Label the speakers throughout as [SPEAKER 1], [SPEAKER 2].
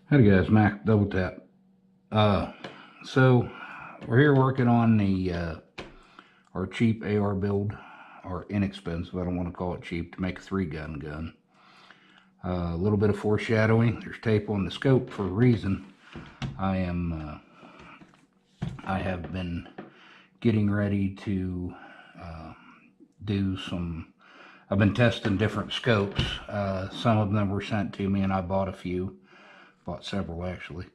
[SPEAKER 1] Howdy guys, Mac Double Tap. So we're here working on the our cheap AR build, or inexpensive, I don't want to call it cheap, to make a 3-gun gun. A little bit of foreshadowing. There's tape on the scope for a reason. I have been getting ready to do some. I've been testing different scopes. Some of them were sent to me, and I bought a few. Bought several actually.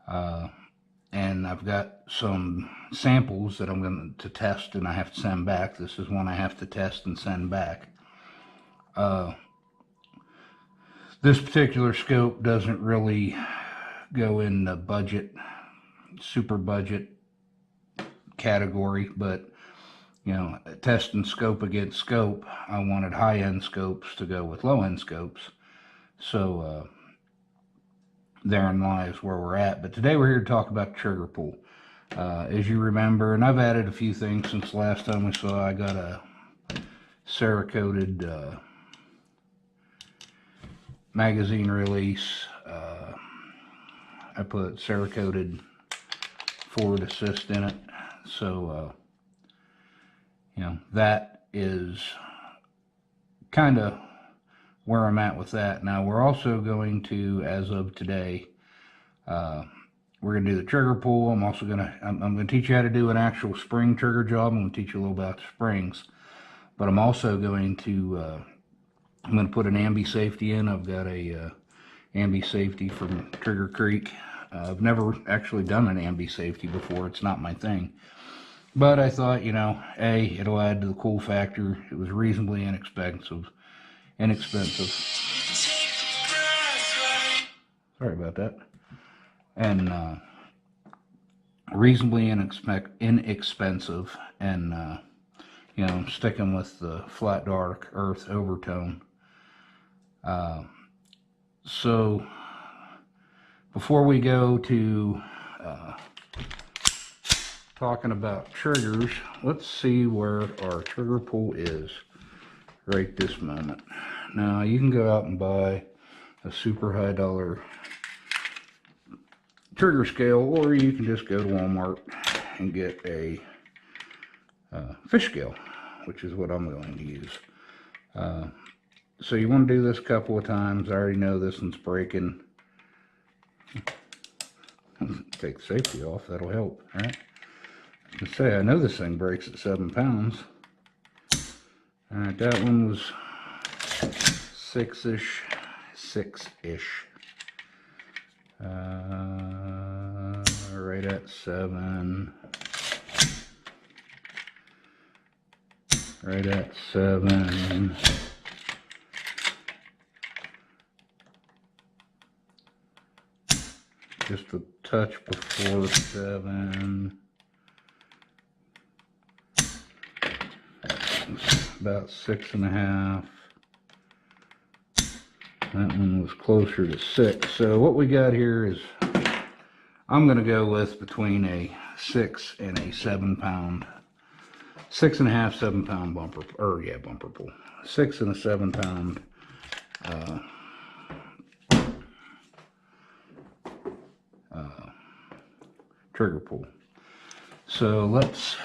[SPEAKER 1] And I've got some samples that I'm going to test and I have to send back. This is one I have to test and send back. This particular scope doesn't really go in the budget, super budget category, but you know, testing scope against scope, I wanted high-end scopes to go with low-end scopes. So therein lies where we're at. But today we're here to talk about the trigger pull. As you remember, and I've added a few things since the last time we saw, I got a Cerakoted magazine release. I put Cerakoted forward assist in it. So, you know, that is kind of where I'm at with that. Now we're also going to, as of today, we're going to do the trigger pull. I'm also going to teach you how to do an actual spring trigger job. I'm going to teach you a little about the springs, but I'm also going to put an Ambi-safety in. I've got a Ambi-safety from Trigger Creek. I've never actually done an Ambi-safety before. It's not my thing, but I thought, you know, it'll add to the cool factor. It was reasonably inexpensive. Sorry about that. And reasonably inexpensive, and you know, sticking with the flat dark earth overtone. So before we go to talking about triggers, let's see where our trigger pull is right this moment. Now you can go out and buy a super high dollar trigger scale, or you can just go to Walmart and get a fish scale, which is what I'm going to use. So you want to do this a couple of times. I already know this one's breaking. Take the safety off, that'll help, right? I can say I know this thing breaks at 7 pounds. Alright, that one was six-ish. Right at 7. Right at 7. Just a touch before 7. About 6.5. That one was closer to 6. So what we got here is, I'm going to go with between a 6 and a 7 pound, 6.5, 7 pound bumper, or yeah, bumper pull. 6 and a 7 pound trigger pull. So let's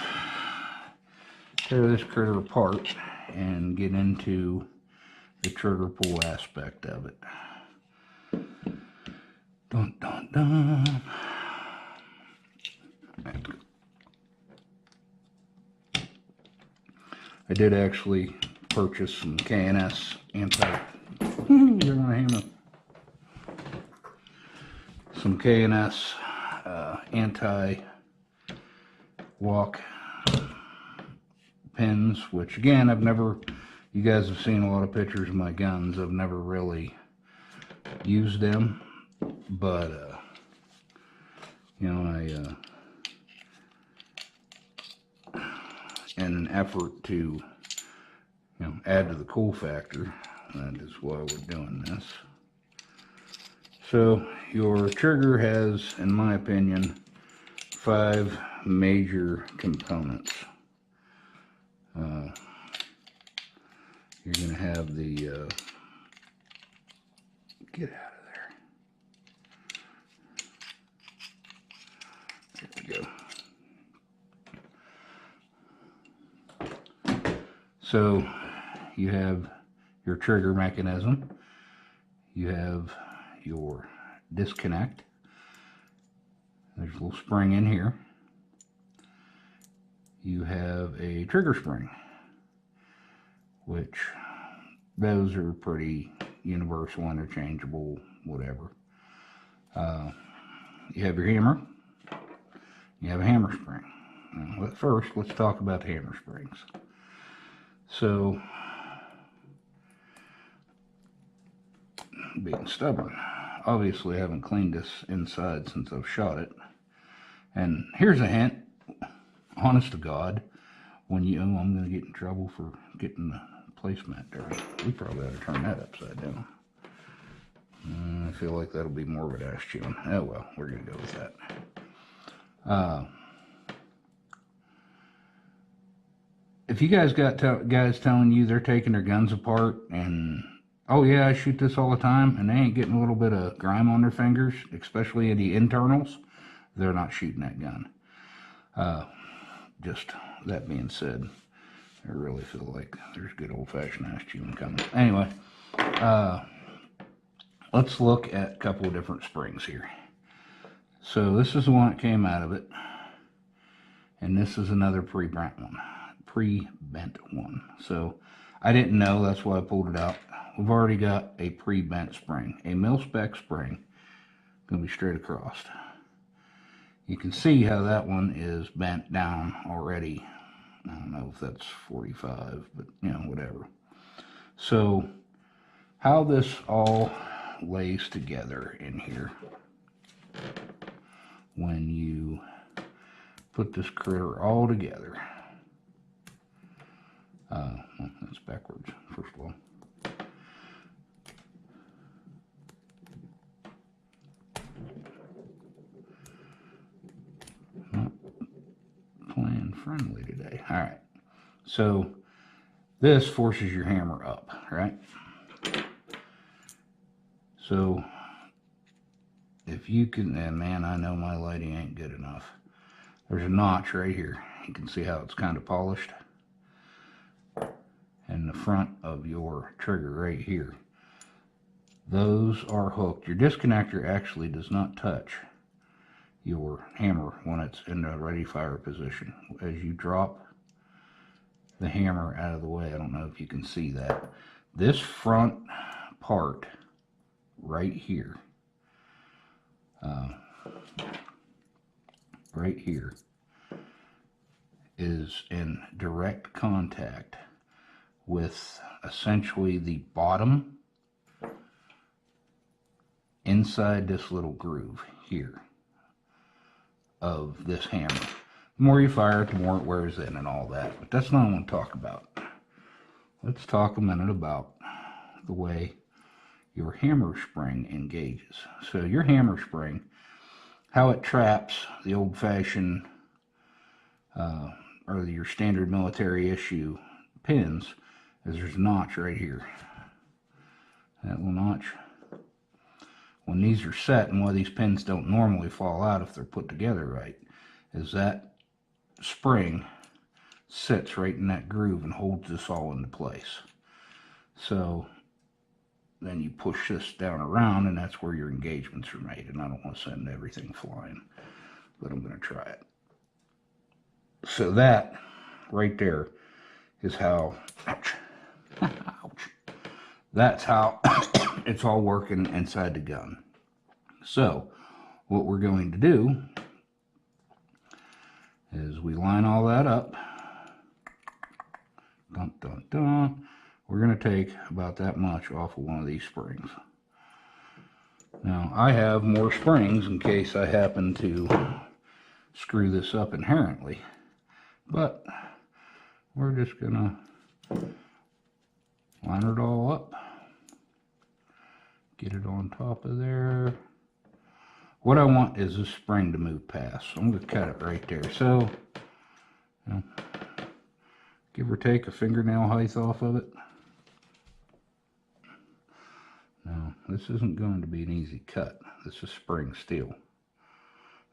[SPEAKER 1] tear this critter apart and get into the trigger pull aspect of it. Dun, dun, dun. I did actually purchase some KNS you're gonna hammer. Some KNS anti-walk pins, which again, you guys have seen a lot of pictures of my guns. I've never really used them, but you know, in an effort to, you know, add to the cool factor, that is why we're doing this. So your trigger has, in my opinion, 5 major components. You're going to have the get out of there. So you have your trigger mechanism, you have your disconnect, there's a little spring in here, you have a trigger spring, which those are pretty universal, interchangeable, whatever. You have your hammer, you have a hammer spring. Now, first, let's talk about the hammer springs. So, being stubborn, obviously I haven't cleaned this inside since I've shot it. And here's a hint, honest to God, when you, I'm going to get in trouble for getting the placemat dirty. We probably ought to turn that upside down. I feel like that'll be more of an ass chewing. Oh well, we're going to go with that. If you guys got guys telling you they're taking their guns apart and, oh yeah, I shoot this all the time, and they ain't getting a little bit of grime on their fingers, especially in the internals, they're not shooting that gun. Just that being said, I really feel like there's good old-fashioned ass chewing coming. Anyway, let's look at a couple of different springs here. So this is the one that came out of it, and this is another pre-bent one. So I didn't know, that's why I pulled it out. We've already got a pre-bent spring, a mil-spec spring, going to be straight across. You can see how that one is bent down already. I don't know if that's 45, but you know, whatever. So how this all lays together in here when you put this critter all together. Well, that's backwards, first of all. Not playing friendly today. All right. So this forces your hammer up, right? So if you can, and man, I know my lighting ain't good enough. There's a notch right here. You can see how it's kind of polished. And the front of your trigger right here. Those are hooked. Your disconnector actually does not touch your hammer when it's in the ready fire position. As you drop the hammer out of the way, I don't know if you can see that. This front part right here, is in direct contact with essentially the bottom inside this little groove here of this hammer. The more you fire it, the more it wears in and all that. But that's not what I want to talk about. Let's talk a minute about the way your hammer spring engages. So your hammer spring, how it traps the old-fashioned or your standard military issue pins, is there's a notch right here. That little notch. When these are set, and why these pins don't normally fall out if they're put together right, is that spring sits right in that groove and holds this all into place. So then you push this down around, and that's where your engagements are made. And I don't want to send everything flying, but I'm going to try it. So that right there is how, ouch, ouch, that's how it's all working inside the gun. So what we're going to do is we line all that up. Dun, dun, dun. We're going to take about that much off of one of these springs. Now I have more springs in case I happen to screw this up inherently, but we're just going to line it all up, get it on top of there. What I want is this spring to move past, so I'm going to cut it right there. So, you know, give or take a fingernail height off of it. Now, this isn't going to be an easy cut. This is spring steel.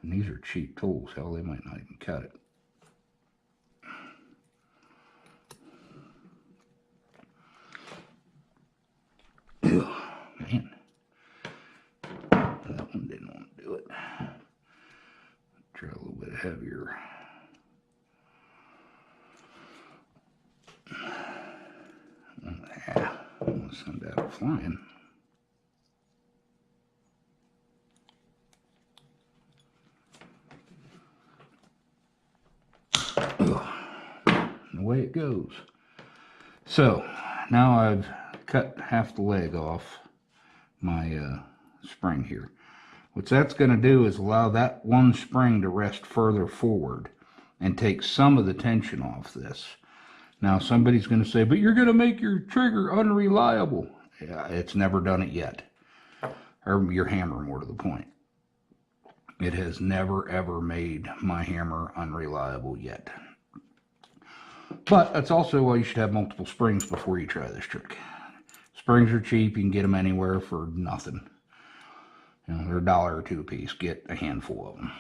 [SPEAKER 1] And these are cheap tools. Hell, they might not even cut it. heavier. Yeah, I'll send that flying. Ugh. The way it goes. So now I've cut half the leg off my spring here. What that's going to do is allow that one spring to rest further forward and take some of the tension off this. Now somebody's going to say, but you're going to make your trigger unreliable. Yeah, it's never done it yet. Or your hammer, more to the point. It has never ever made my hammer unreliable yet. But that's also why you should have multiple springs before you try this trick. Springs are cheap. You can get them anywhere for nothing. You know, they're $1 or $2 a piece. Get a handful of them.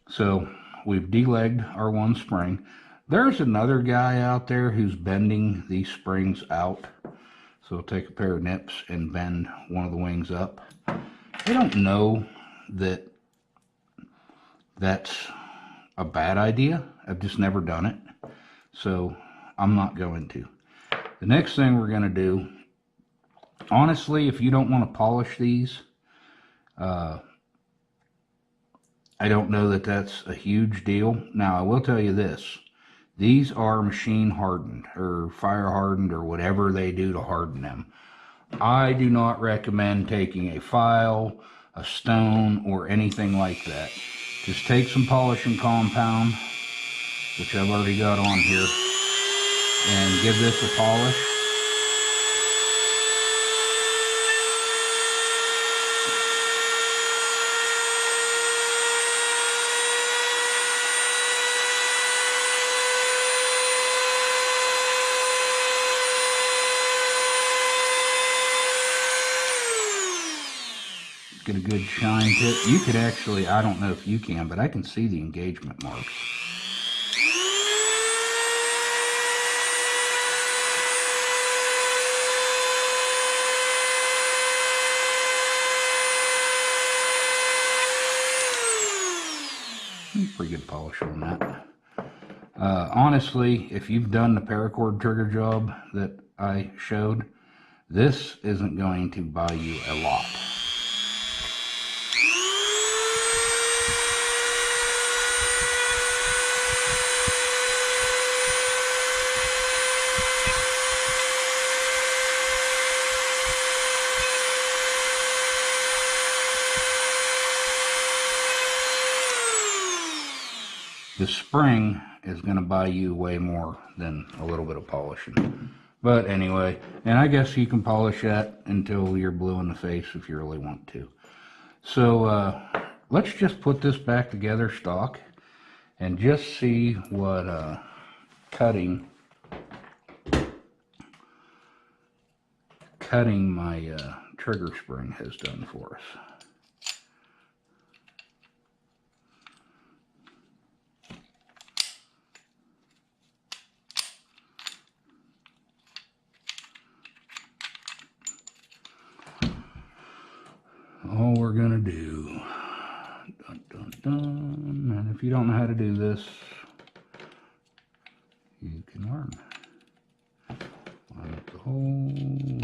[SPEAKER 1] So we've delegged our one spring. There's another guy out there who's bending these springs out. So I'll take a pair of nips and bend one of the wings up. I don't know that that's a bad idea. I've just never done it. So I'm not going to. The next thing we're going to do, honestly, if you don't want to polish these, I don't know that that's a huge deal. Now, I will tell you this. These are machine hardened or fire hardened or whatever they do to harden them. I do not recommend taking a file, a stone, or anything like that. Just take some polishing compound, which I've already got on here, and give this a polish. Get a good shine to it. You could actually, I don't know if you can, but I can see the engagement marks. Pretty good polish on that. Honestly, if you've done the Paracord Trigger Job that I showed, this isn't going to buy you a lot. The spring is going to buy you way more than a little bit of polishing. But anyway, and I guess you can polish that until you're blue in the face if you really want to. So let's just put this back together stock and just see what cutting my trigger spring has done for us. All we're gonna do, dun, dun, dun. And if you don't know how to do this, you can learn. Line up the holes.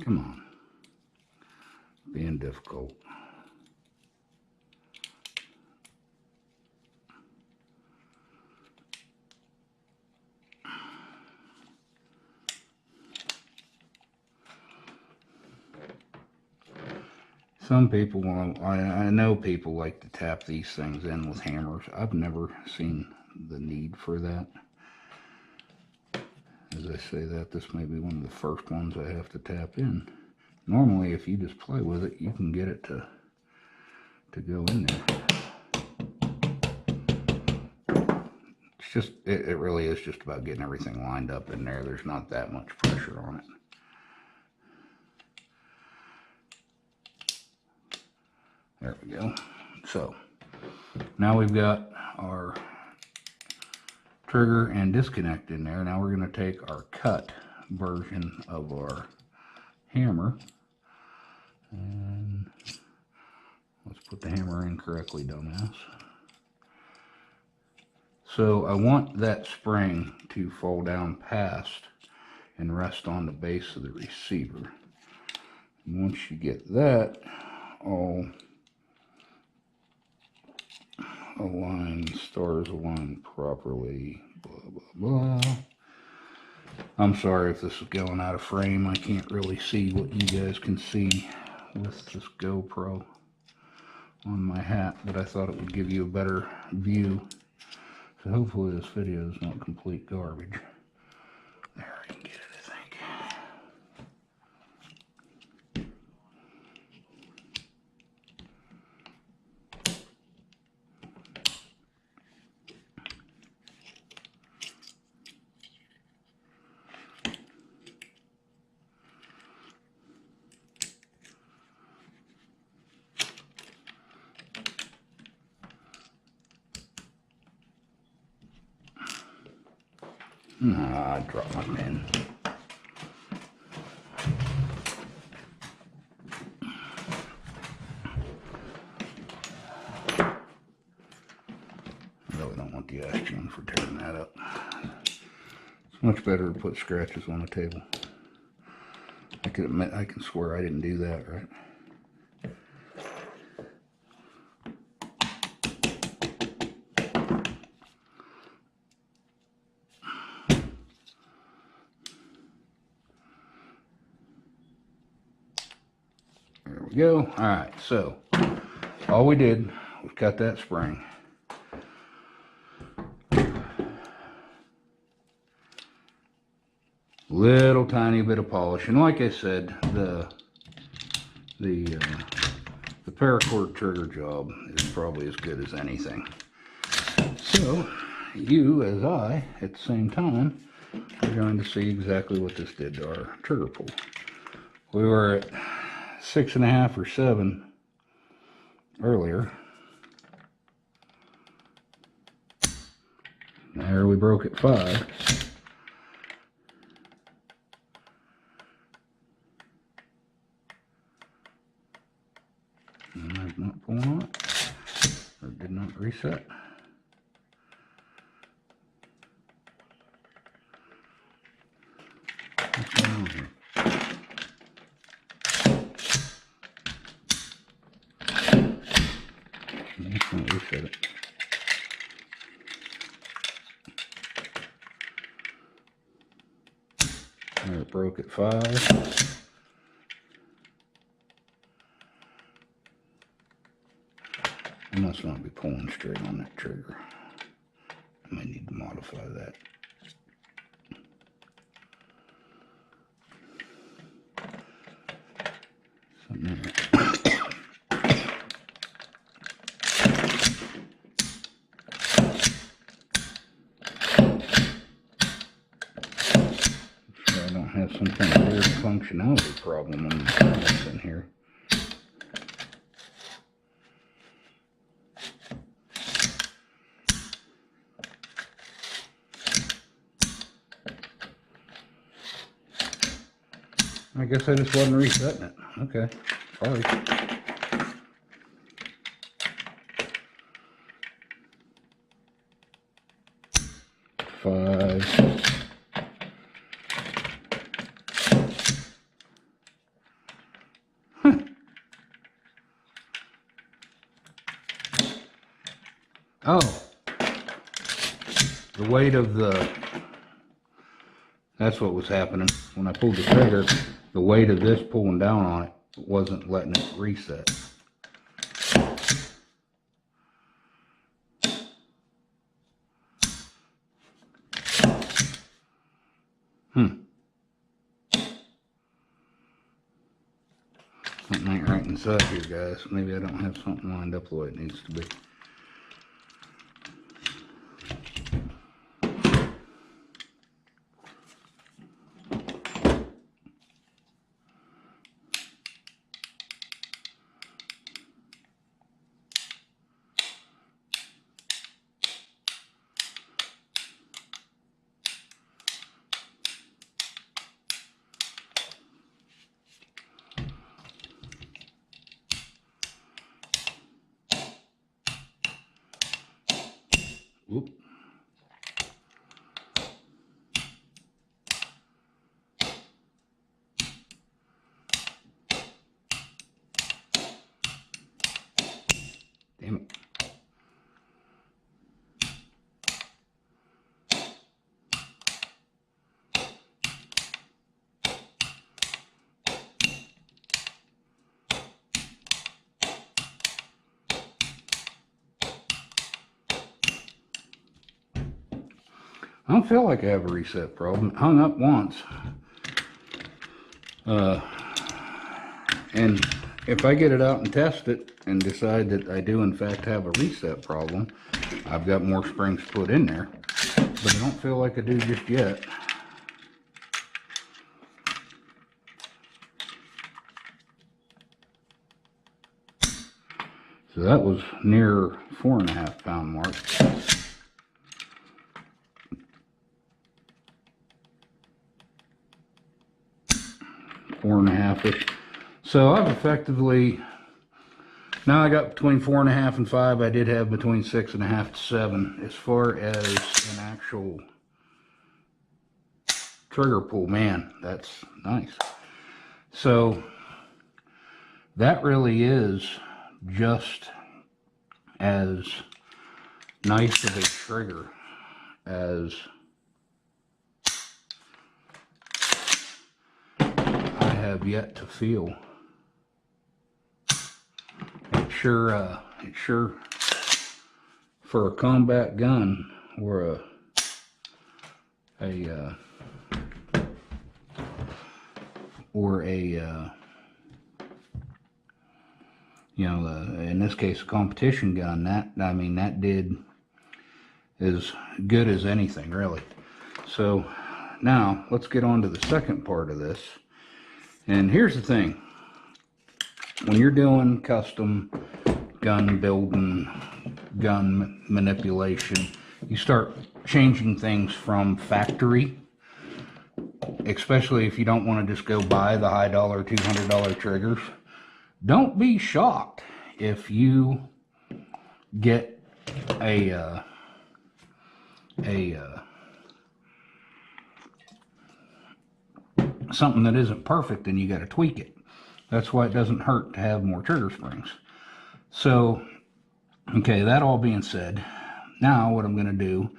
[SPEAKER 1] Come on, being difficult. Some people, I know people like to tap these things in with hammers. I've never seen the need for that. As I say that, this may be one of the first ones I have to tap in. Normally, if you just play with it, you can get it to go in there. It's it really is just about getting everything lined up in there. There's not that much pressure on it. There we go. So now we've got our trigger and disconnect in there. Now we're going to take our cut version of our hammer, and let's put the hammer in correctly, dumbass. So I want that spring to fall down past and rest on the base of the receiver. And once you get that all aligned, stars aligned properly, blah, blah, blah. I'm sorry if this is going out of frame. I can't really see what you guys can see with this GoPro on my hat, but I thought it would give you a better view. So hopefully this video is not complete garbage. There, I can get it, I think. I dropped my pen. I really don't want the action for tearing that up. It's much better to put scratches on the table. I can admit, I can swear I didn't do that, right? Go. All right, so all we did was cut that spring. Little tiny bit of polish, and like I said, the Paracord Trigger Job is probably as good as anything. So you, as I, at the same time, are going to see exactly what this did to our trigger pull. We were at 6.5 or 7 earlier. There we broke at 5. And that's not pulling on it, or did not reset. What's going on here? Let's not reset it. There, it broke at 5. I must not be pulling straight on that trigger. I may need to modify that. Something there. I don't have some kind of weird functionality problem in here. I guess I just wasn't resetting it. Okay, sorry. Five. Oh, the weight of that's what was happening. When I pulled the trigger, the weight of this pulling down on it wasn't letting it reset. Something ain't right inside here, guys. Maybe I don't have something lined up the way it needs to be. Oop. Damn it. I don't feel like I have a reset problem. It hung up once. And if I get it out and test it and decide that I do in fact have a reset problem, I've got more springs put in there. But I don't feel like I do just yet. So that was near 4.5 pound mark. 4.5-ish. So I've effectively, now I got between 4.5 and 5. I did have between 6.5 to 7. As far as an actual trigger pull, man, that's nice. So that really is just as nice of a trigger as I have yet to feel. It sure for a combat gun or you know, in this case, a competition gun, that did as good as anything, really. So now let's get on to the second part of this. And here's the thing. When you're doing custom gun building, gun manipulation, you start changing things from factory, especially if you don't want to just go buy the high dollar $200 triggers. Don't be shocked if you get something that isn't perfect and you got to tweak it. That's why it doesn't hurt to have more trigger springs. So, okay, that all being said, now what I'm going to do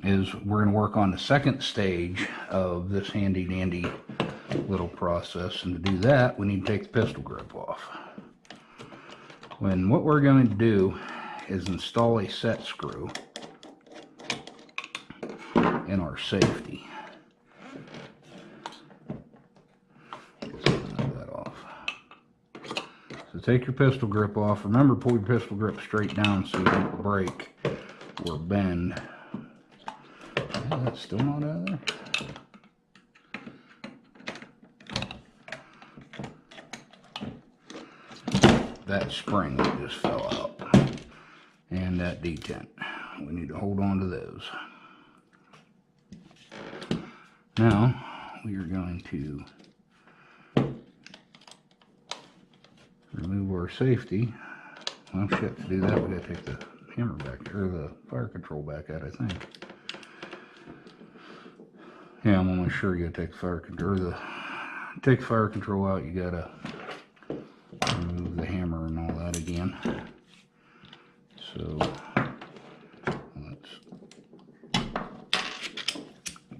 [SPEAKER 1] is we're going to work on the second stage of this handy dandy little process, and to do that we need to take the pistol grip off. When what we're going to do is install a set screw in our safety. So take your pistol grip off. Remember, pull your pistol grip straight down so you don't break or bend. Yeah, that's still not out of there. That spring just fell out, and that detent. We need to hold on to those. Now we are going to remove our safety. Well, shit, to do that we gotta take the hammer back, or the fire control back out, I think. Yeah, I'm almost sure you gotta take the fire control, or take fire control out, you gotta remove the hammer and all that again. So let's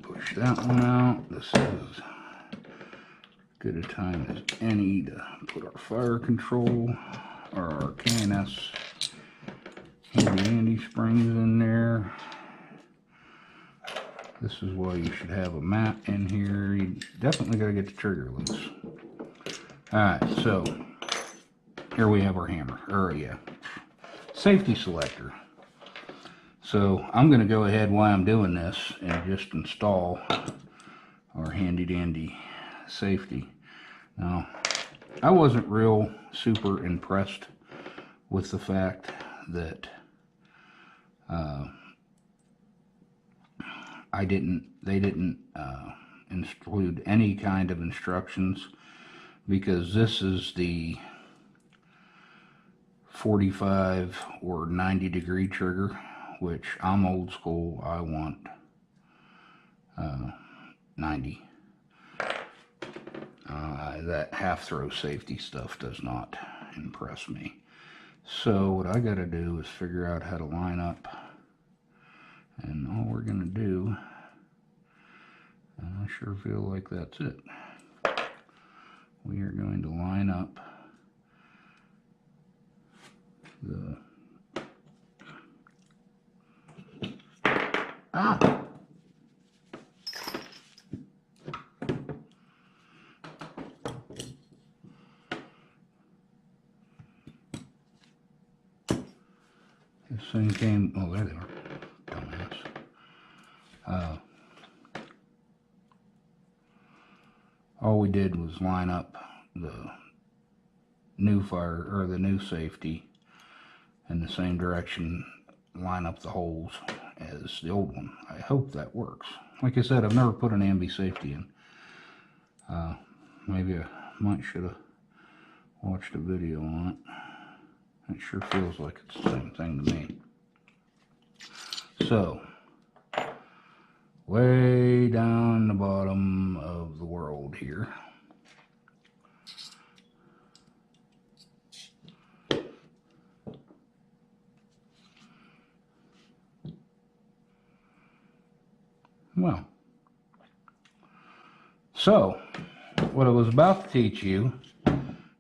[SPEAKER 1] push that one out. This is as good a time as any to put our fire control or our KNS handy springs in there. This is why you should have a mat in here. You definitely got to get the trigger loose. Alright, so here we have our hammer, or safety selector. So I'm going to go ahead while I'm doing this and just install our handy dandy safety. Now, I wasn't real super impressed with the fact that they didn't include any kind of instructions, because this is the 45 or 90 degree trigger, which I'm old school. I want 90. That half throw safety stuff does not impress me. So what I got to do is figure out how to line up, and all we're going to do, and I sure feel like that's it, we are going to line up the this thing came, oh, there they are, dumbass. All we did was line up the new fire, or the new safety, in the same direction, line up the holes as the old one. I hope that works. Like I said, I've never put an Ambi-safety in. Maybe I should have watched a video on it. It sure feels like it's the same thing to me. So, way down the bottom of the world here, well, so what I was about to teach you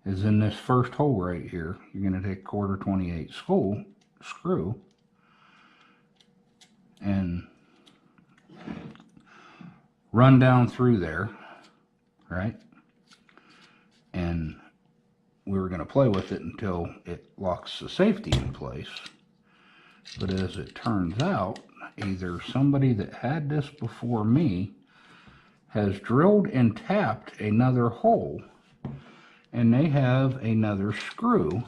[SPEAKER 1] is in this first hole right here, you're going to take 1/4 28 screw and run down through there, right? And we were going to play with it until it locks the safety in place. But as it turns out, either somebody that had this before me has drilled and tapped another hole, and they have another screw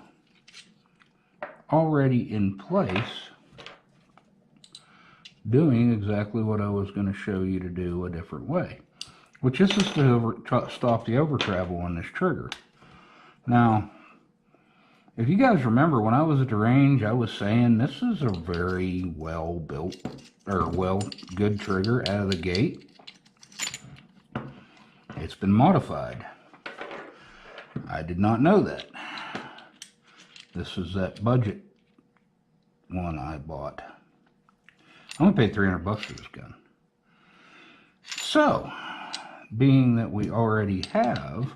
[SPEAKER 1] already in place, doing exactly what I was going to show you to do a different way, which is just to stop the over travel on this trigger. Now, if you guys remember, when I was at the range, I was saying this is a very well built, or good trigger out of the gate. It's been modified. I did not know that. This is that budget one I bought. I only paid $300 for this gun. So, being that we already have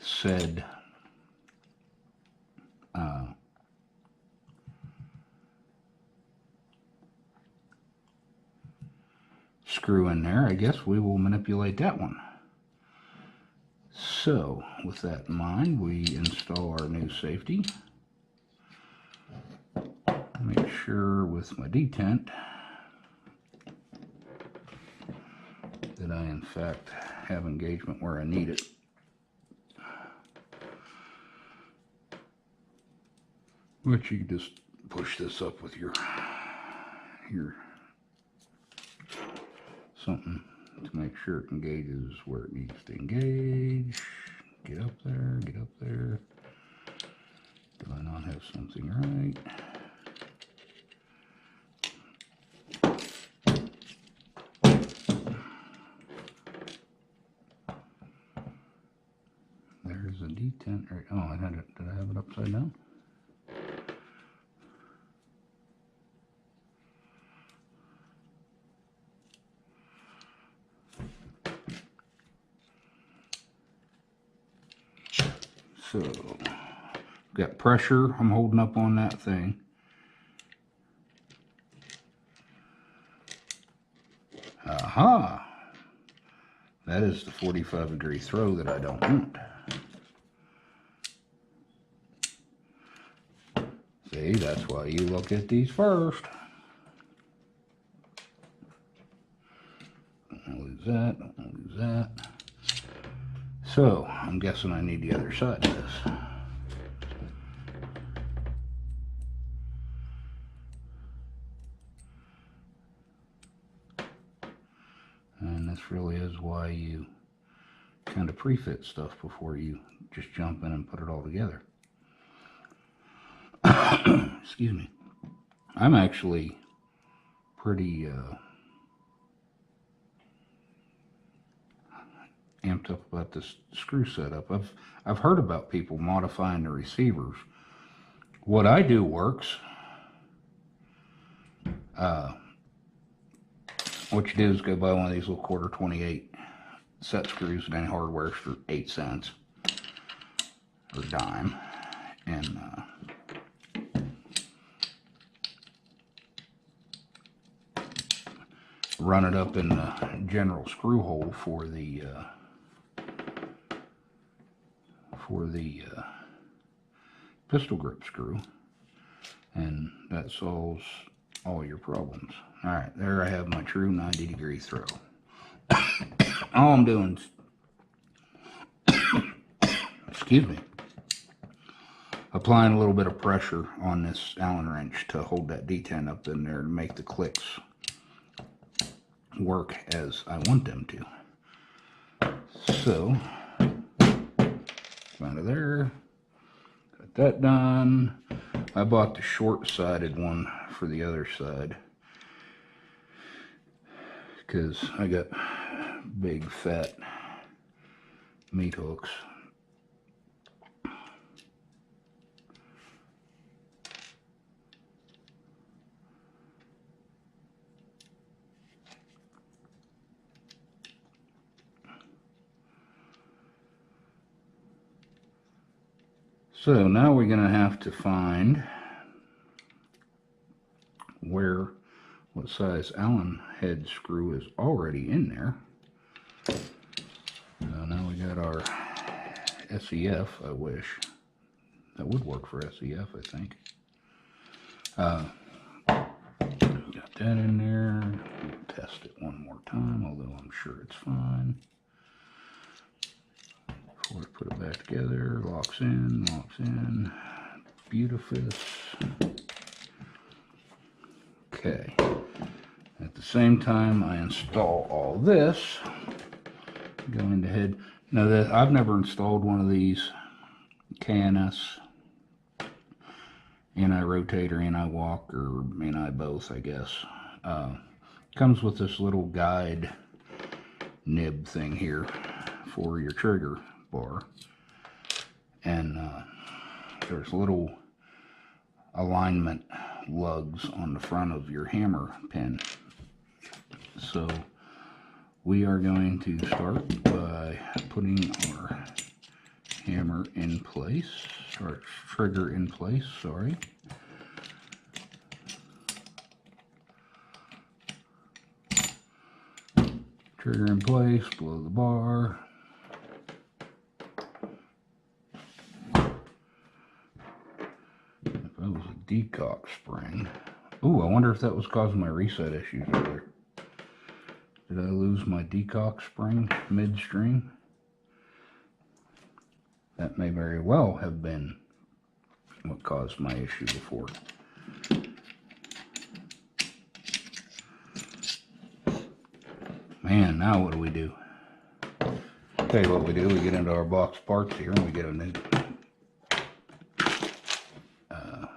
[SPEAKER 1] said screw in there, I guess we will manipulate that one. So, with that in mind, we install our new safety. Make sure with my detent that I in fact have engagement where I need it. Which you can just push this up with your something to make sure it engages where it needs to engage. Get up there, get up there. Do I not have something right? There's a detent right. Oh, I had it. Did I have it upside down? So, got pressure I'm holding up on that thing. Aha! That is the 45-degree throw that I don't want. See, that's why you look at these first. Don't lose that, don't lose that. So, I'm guessing I need the other side of this. And this really is why you kind of pre-fit stuff before you just jump in and put it all together. Excuse me. I'm actually pretty amped up about this screw setup. I've heard about people modifying the receivers. What I do works. What you do is go buy one of these little quarter 28 set screws at any hardware for 8 cents or dime, and run it up in the general screw hole for the pistol grip screw, and that solves all your problems. Alright, there I have my true 90-degree throw. All I'm doing is, excuse me, applying a little bit of pressure on this Allen wrench to hold that detent up in there to make the clicks work as I want them to. So, out of there, got that done. I bought the short-sided one for the other side because I got big fat meat hooks. So now we're going to have to find what size Allen head screw is already in there. So now we got our SEF. I wish that would work for SEF, I think. Got that in there. We'll test it one more time, although I'm sure it's fine. Before I put it back together, locks in, beautiful. Okay. At the same time, I install all this. Go into head. Now that I've never installed one of these KNS anti-rotate or anti-walk or anti-both, I guess. Comes with this little guide nib thing here for your trigger bar, and there's little alignment lugs on the front of your hammer pin. So we are going to start by putting our hammer in place, or trigger in place, sorry. Trigger in place, below the bar. If that was a decock spring. Ooh, I wonder if that was causing my reset issues earlier. Did I lose my decock spring midstream? That may very well have been what caused my issue before. Man, now what do we do? Tell you what we do, we get into our box parts here and we get a new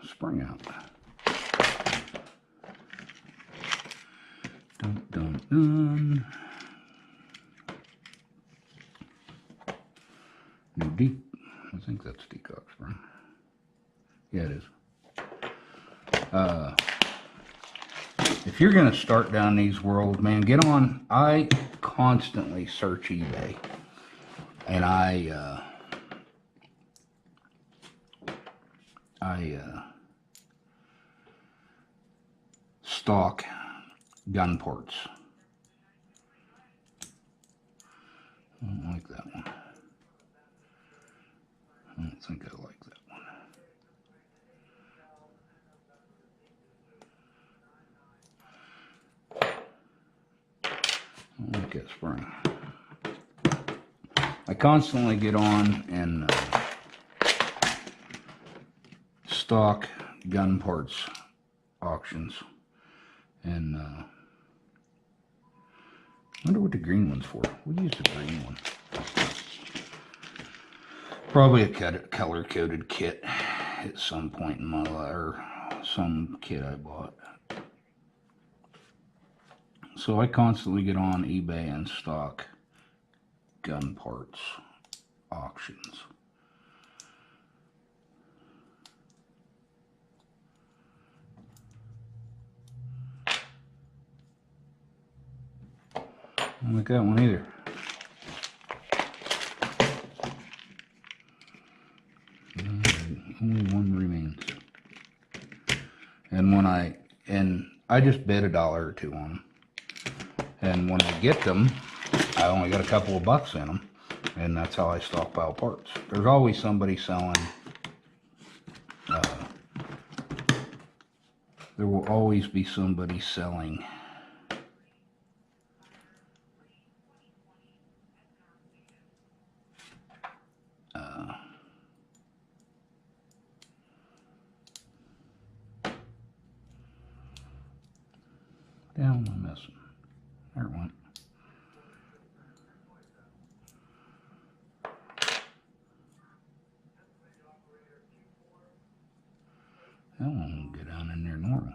[SPEAKER 1] spring out. Dun, dun, dun. New I think that's decock spring. Yeah, it is. If you're going to start down these worlds, man, get on. I constantly search eBay, and I stock gun parts. I don't like that one. I don't think I like that one. I don't like that spring. I constantly get on and stock gun parts auctions, and I wonder what the green one's for. We'll use the green one. Probably a color-coded kit at some point in my life, or some kit I bought. So I constantly get on eBay and stock gun parts auctions. I don't like that one either. Only one remains. And I just bid $1 or $2 on them. And when I get them, I only got a couple of bucks in them, and that's how I stockpile parts. There's always somebody selling. There will always be somebody selling down am I missing? There it went. That one won't get down in there normal.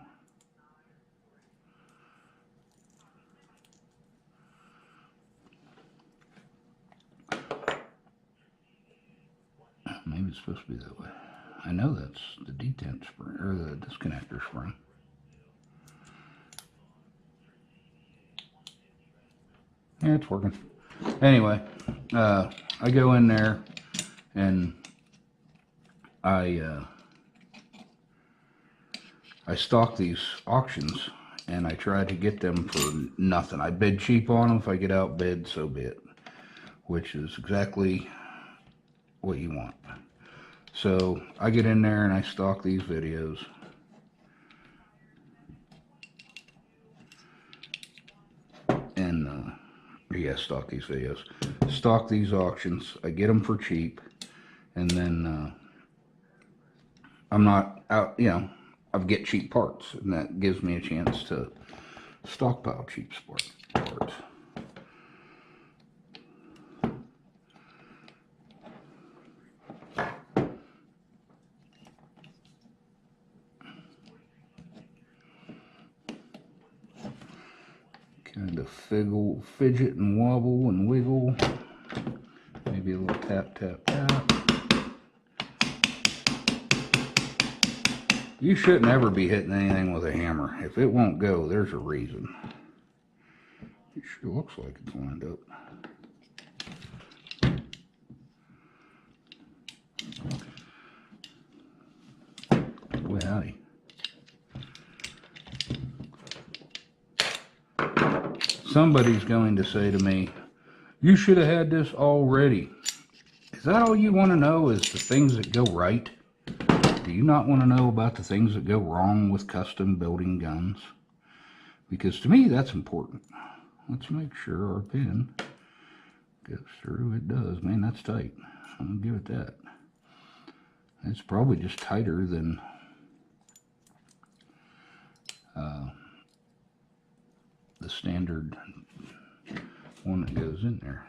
[SPEAKER 1] Maybe it's supposed to be that way. I know that's the detent spring, or the disconnector spring. Yeah, it's working. Anyway, I go in there and I stock these auctions, and I try to get them for nothing. I bid cheap on them. If I get outbid, so be it. Which is exactly what you want. So I get in there and I stock these videos. And yeah, stock these videos. Stock these auctions. I get them for cheap, and then I'm not out, you know, I get cheap parts, and that gives me a chance to stockpile cheap parts. Kind of fidget and wobble and wiggle. Maybe a little tap, tap, tap. You shouldn't ever be hitting anything with a hammer. If it won't go, there's a reason. It sure looks like it's lined up. Boy, howdy. Somebody's going to say to me, you should have had this already. Is that all you want to know, is the things that go right? Do you not want to know about the things that go wrong with custom building guns? Because to me, that's important. Let's make sure our pin goes through. It does. Man, that's tight. I'm going to give it that. It's probably just tighter than the standard one that goes in there.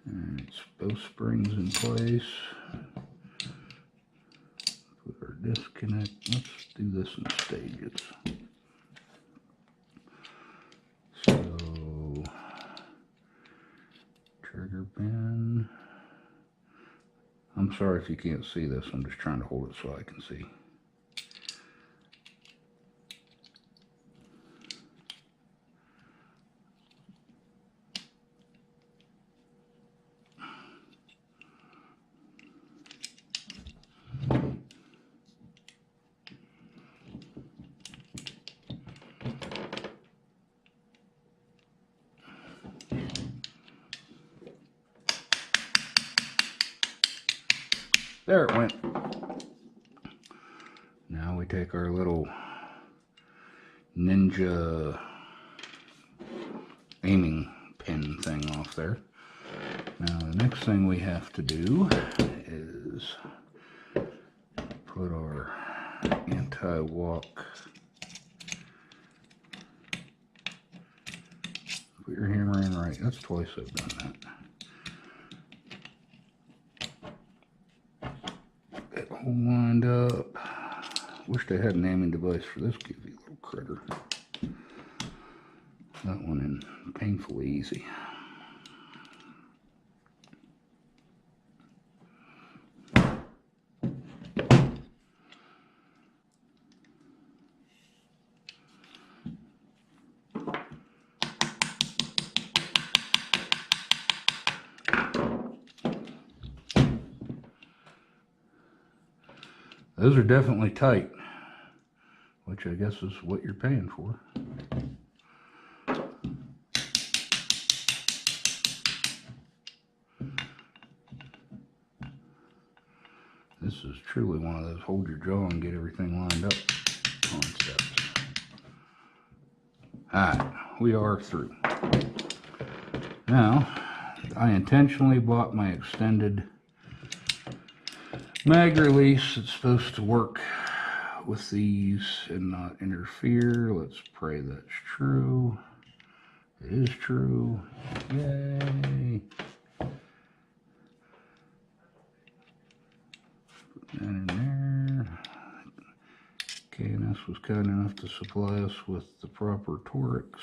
[SPEAKER 1] And it's both springs in place. Put our disconnect. Let's do this in stages. So, trigger pin. I'm sorry if you can't see this. I'm just trying to hold it so I can see. There it went. Now we take our little ninja aiming pin thing off there. Now the next thing we have to do is put our anti-walk. Put your hammer in right. That's twice I've done that. Lined up, Wish they had a naming device for this goofy little critter. That one in painfully easy. Those are definitely tight, which I guess is what you're paying for. This is truly one of those hold your jaw and get everything lined up concepts. Alright, we are through. Now, I intentionally bought my extended mag release. It's supposed to work with these and not interfere. Let's pray that's true. It is true. Yay! Put that in there. KNS was kind enough to supply us with the proper Torx.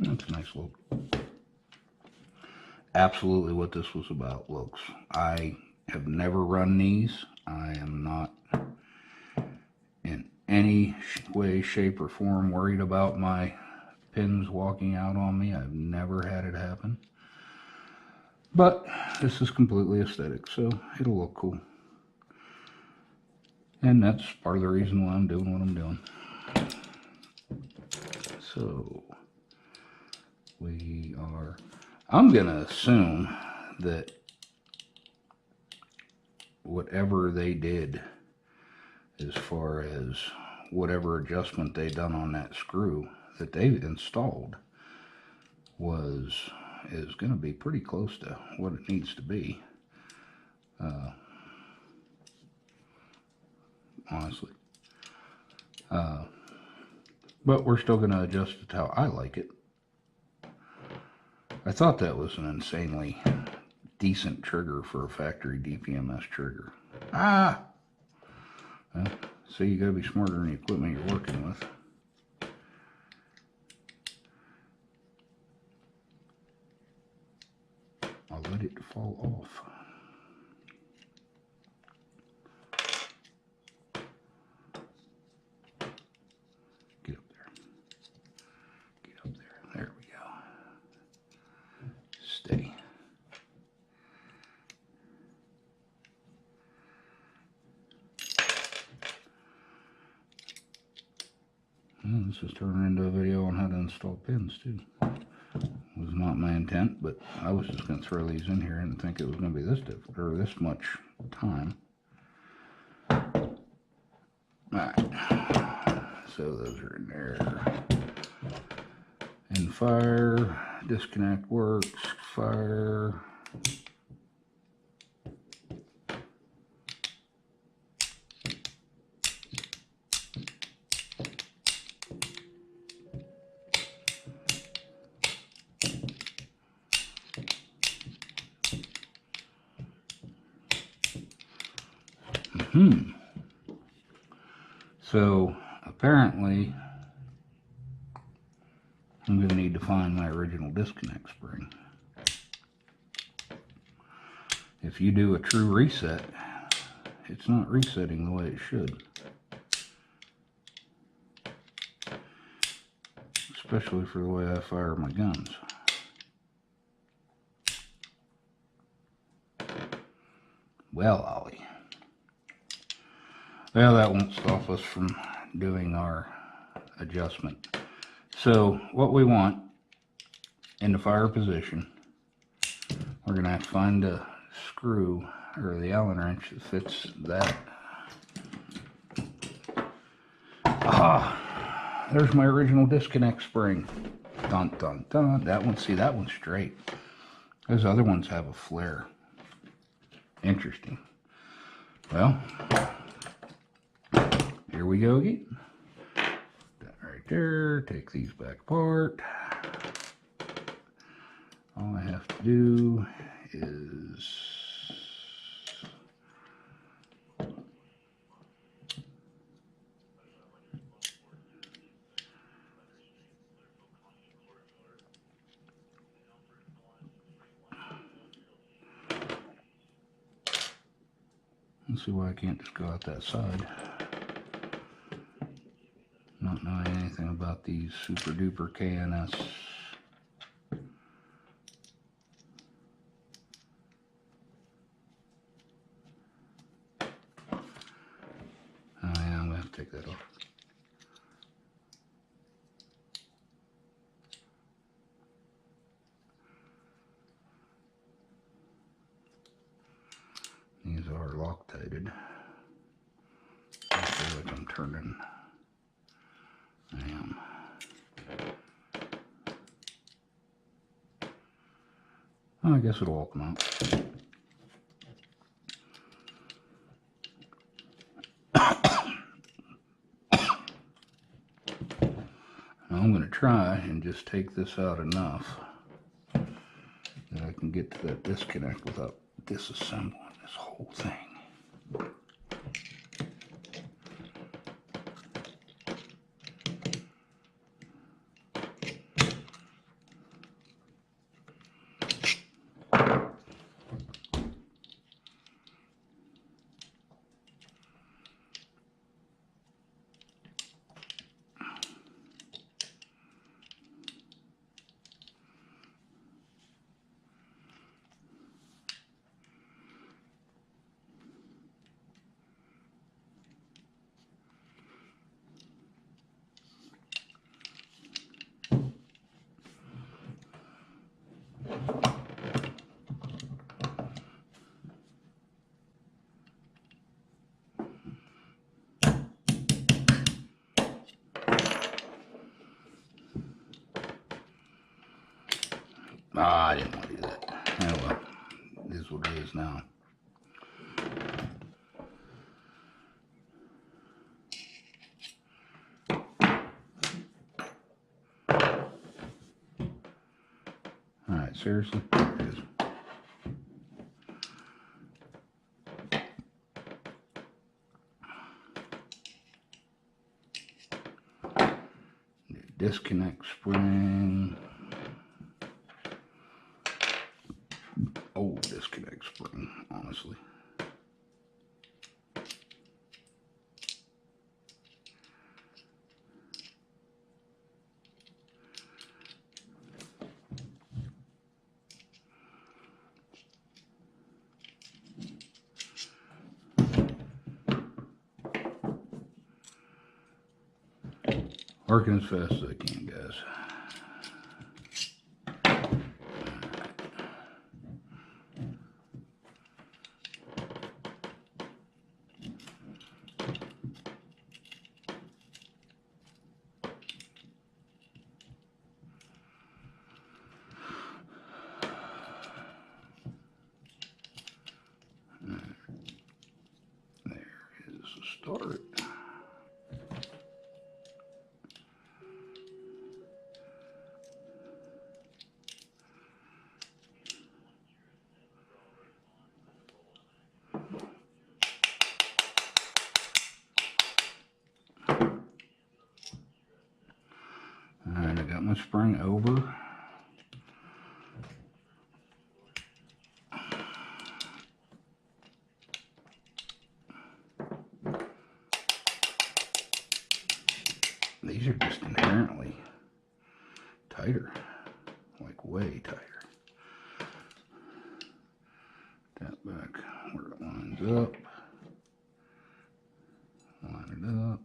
[SPEAKER 1] That's a nice look. Absolutely what this was about, looks. I have never run these. I am not in any way, shape, or form worried about my pins walking out on me. I've never had it happen. But this is completely aesthetic, so it'll look cool. And that's part of the reason why I'm doing what I'm doing. So I'm gonna assume that whatever they did as far as whatever adjustment they done on that screw that they installed is gonna be pretty close to what it needs to be, honestly. But we're still gonna adjust it how I like it. I thought that was an insanely decent trigger for a factory DPMS trigger. Ah! Well, so you gotta be smarter than the equipment you're working with. I'll let it fall off. Get up there. Get up there. There we go. Steady. Well, this is turning into a video on how to install pins too. Was not my intent, but I was just going to throw these in here and think it was going to be this different or this much time. Alright, so those are in there. And fire, disconnect works, fire. So apparently I'm going to need to find my original disconnect spring. If you do a true reset, it's not resetting the way it should. Especially for the way I fire my guns. Well, Ollie. Well, that won't stop us from doing our adjustment. So what we want in the fire position, we're going to have to find a screw or the Allen wrench that fits that. Ah, there's my original disconnect spring. Dun dun dun. That one, see, that one's straight. Those other ones have a flare. Interesting. Well, here we go again. That right there. Take these back apart. all I have to do is let's see why I can't just go out that side. Not knowing anything about these super duper KNS. Oh yeah, I'm gonna have to take that off. These are Loctited. I feel like I'm turning. I am. Oh, I guess it'll all come out. I'm going to try and just take this out enough that I can get to that disconnect without disassembling this whole thing. Ah, I didn't want to do that. Oh well, it is what it is now. Alright, seriously? There it is. Disconnect spring. Old disconnect spring, honestly. Working as fast as I can, guys. There is a start. Alright, I got my spring over. These are just inherently tighter, like way tighter. That back where it lines up. Line it up.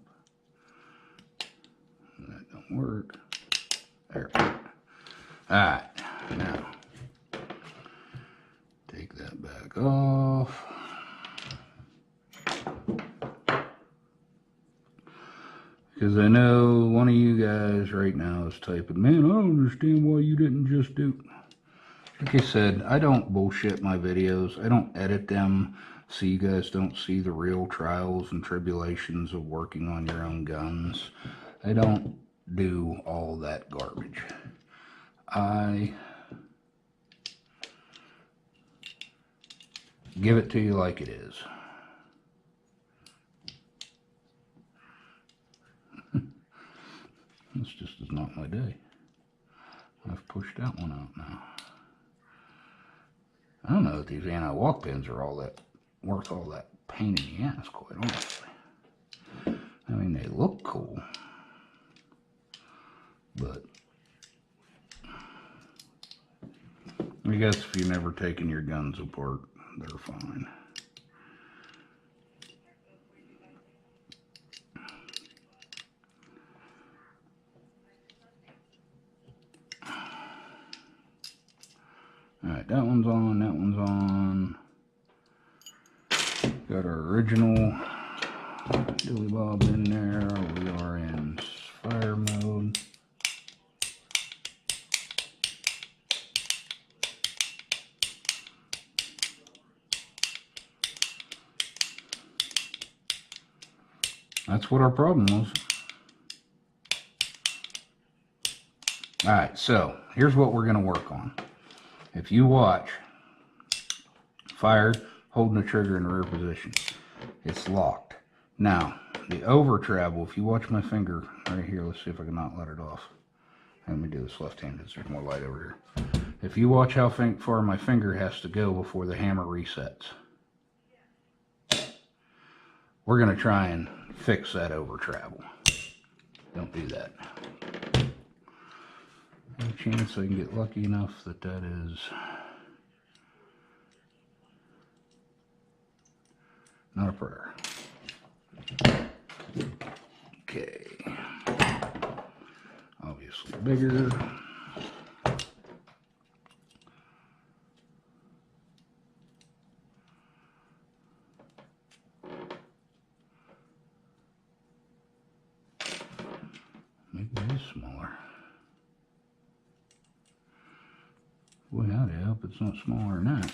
[SPEAKER 1] That don't work. There. Alright, now take that back off. Because I know one of you guys right now is typing, man, I don't understand why you didn't just do... Like I said, I don't bullshit my videos. I don't edit them so you guys don't see the real trials and tribulations of working on your own guns. I don't do all that garbage. I give it to you like it is. This just is not my day. I've pushed that one out now. I don't know if these anti-walk pins are all that worth all that pain in the ass, quite honestly. I mean, they look cool, but I guess if you've never taken your guns apart, they're fine. Alright, that one's on, that one's on. Got our original dilly bob in there. We are in fire mode. That's what our problem was. Alright, so here's what we're going to work on. If you watch, fired, holding the trigger in the rear position, it's locked. Now, the over travel, if you watch my finger right here, let's see if I can not let it off. Let me do this left-handed, so there's more light over here. If you watch how far my finger has to go before the hammer resets, we're going to try and fix that over travel. Don't do that. Any chance I can get lucky enough that that is not a prayer. Okay. Obviously bigger. Maybe it is smaller. Boy, howdy, I hope it's not smaller than that.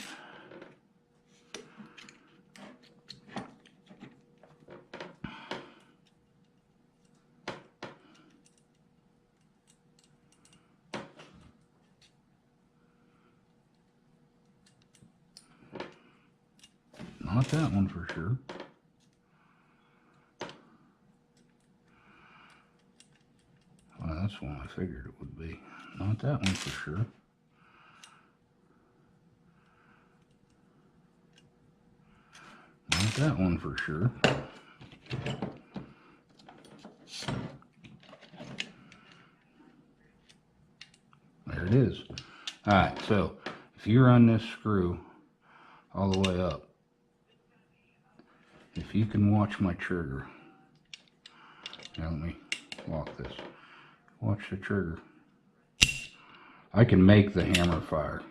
[SPEAKER 1] Not that one for sure. Well, that's one I figured it would be. Not that one for sure. Not that one for sure. There it is. Alright, so if you run this screw all the way up, if you can watch my trigger. Now let me lock this. Watch the trigger. I can make the hammer fire.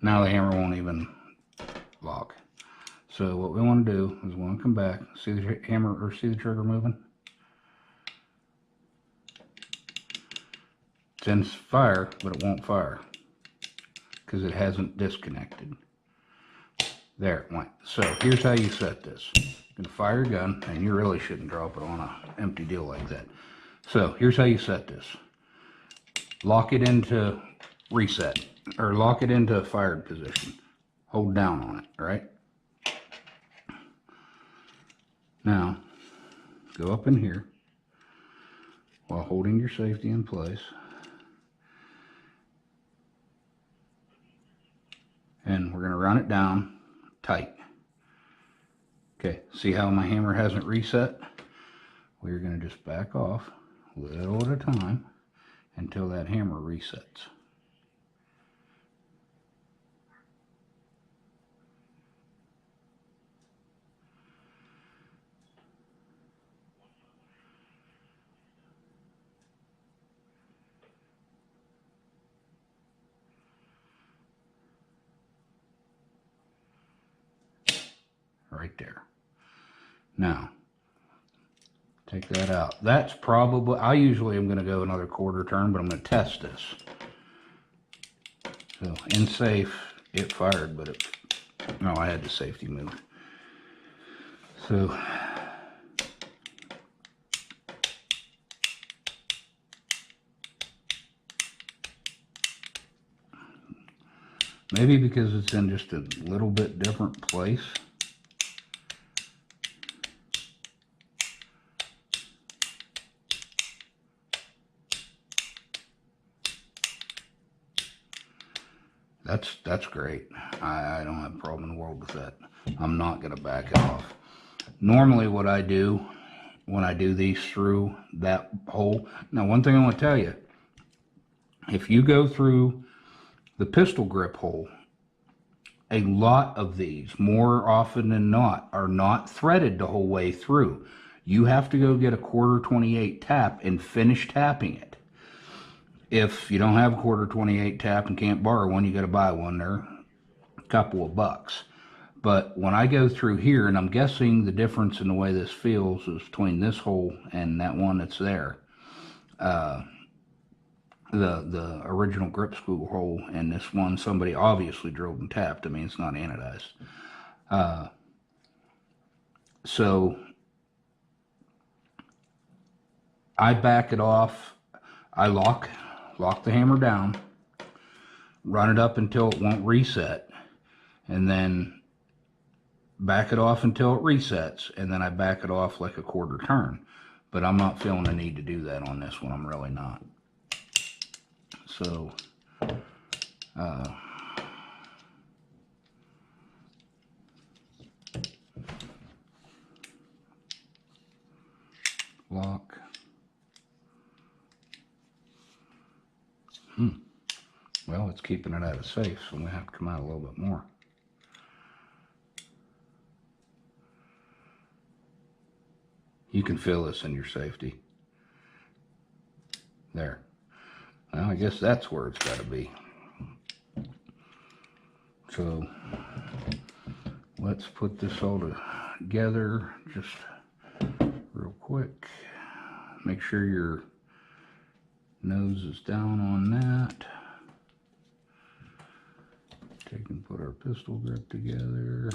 [SPEAKER 1] Now the hammer won't even lock. So what we want to do is we want to come back, see the hammer or see the trigger moving. It's in fire, but it won't fire because it hasn't disconnected. There it went. So here's how you set this. You're going to fire your gun, and you really shouldn't drop it on an empty deal like that. So here's how you set this. Lock it into reset, or lock it into fired position. Hold down on it, right? Now, go up in here while holding your safety in place. And we're going to run it down tight. Okay, see how my hammer hasn't reset? We're going to just back off little at a time until that hammer resets. Right there. Now, take that out. That's probably, I usually am going to go another quarter turn, but I'm going to test this. So, in safe, it fired, but it, no, I had the safety move. So, Maybe because it's in just a little bit different place. That's great. I don't have a problem in the world with that. I'm not going to back it off. Normally what I do when I do these through that hole, now one thing I want to tell you, if you go through the pistol grip hole, a lot of these, more often than not, are not threaded the whole way through. You have to go get a 1/4-28 tap and finish tapping it. If you don't have a 1/4-28 tap and can't borrow one, you got to buy one. They're a couple of bucks. But when I go through here, and I'm guessing the difference in the way this feels is between this hole and that one that's there. The original grip screw hole and this one somebody obviously drilled and tapped. I mean, it's not anodized. So I back it off. I lock the hammer down, run it up until it won't reset, and then back it off until it resets, and then I back it off like a 1/4 turn. But I'm not feeling the need to do that on this one. I'm really not. So lock. Well, it's keeping it out of safe, so we have to come out a little bit more. You can feel this in your safety. There. Well, I guess that's where it's got to be. So let's put this all together just real quick. Make sure your nose is down on that. Take and put our pistol grip together.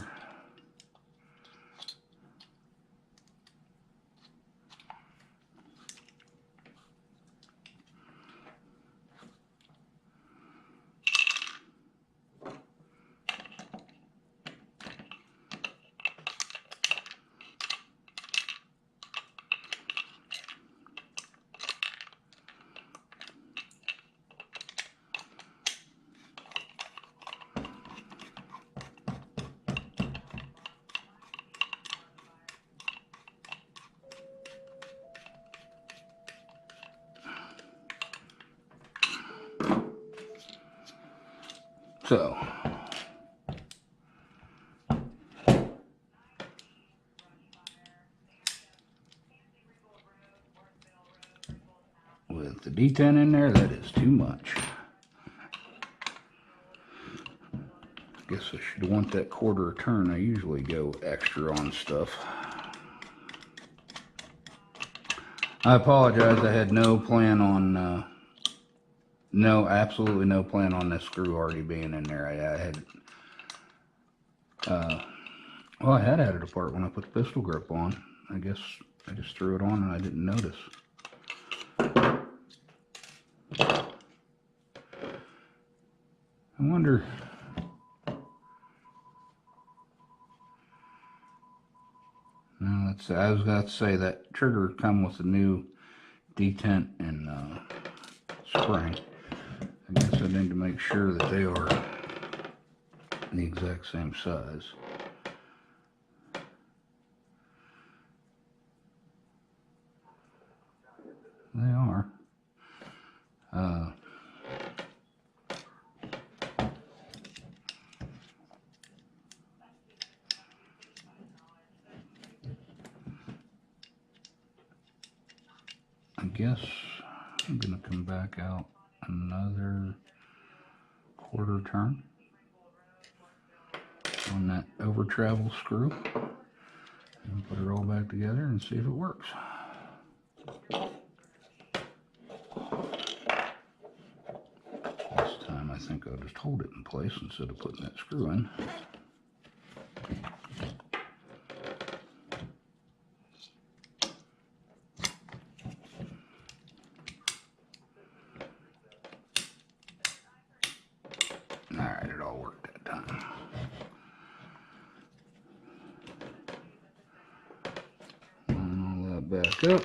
[SPEAKER 1] So with the D10 in there, that is too much. Guess I should want that 1/4 turn. I usually go extra on stuff. I apologize. I had no plan on absolutely no plan on this screw already being in there. I had well, I had it apart when I put the pistol grip on. I guess I just threw it on and I didn't notice. I wonder. No, that's, I was about to say that trigger come with a new detent and spring. I guess I need to make sure that they are the exact same size. They are. I guess I'm going to come back out another 1/4 turn on that over travel screw and put it all back together and see if it works. This time I think I'll just hold it in place instead of putting that screw in. Alright, it all worked. back up.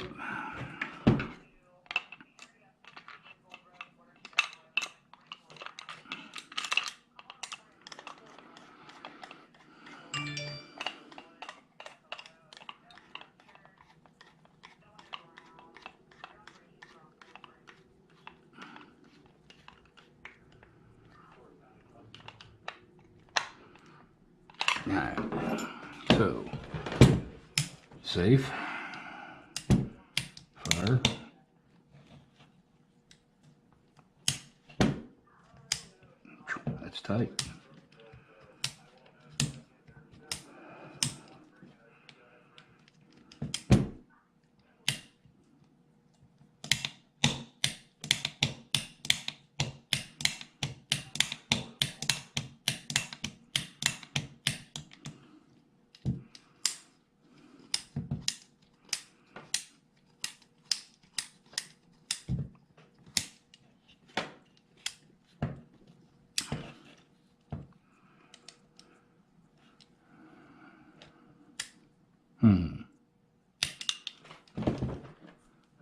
[SPEAKER 1] Alright, so safe, fire, that's tight.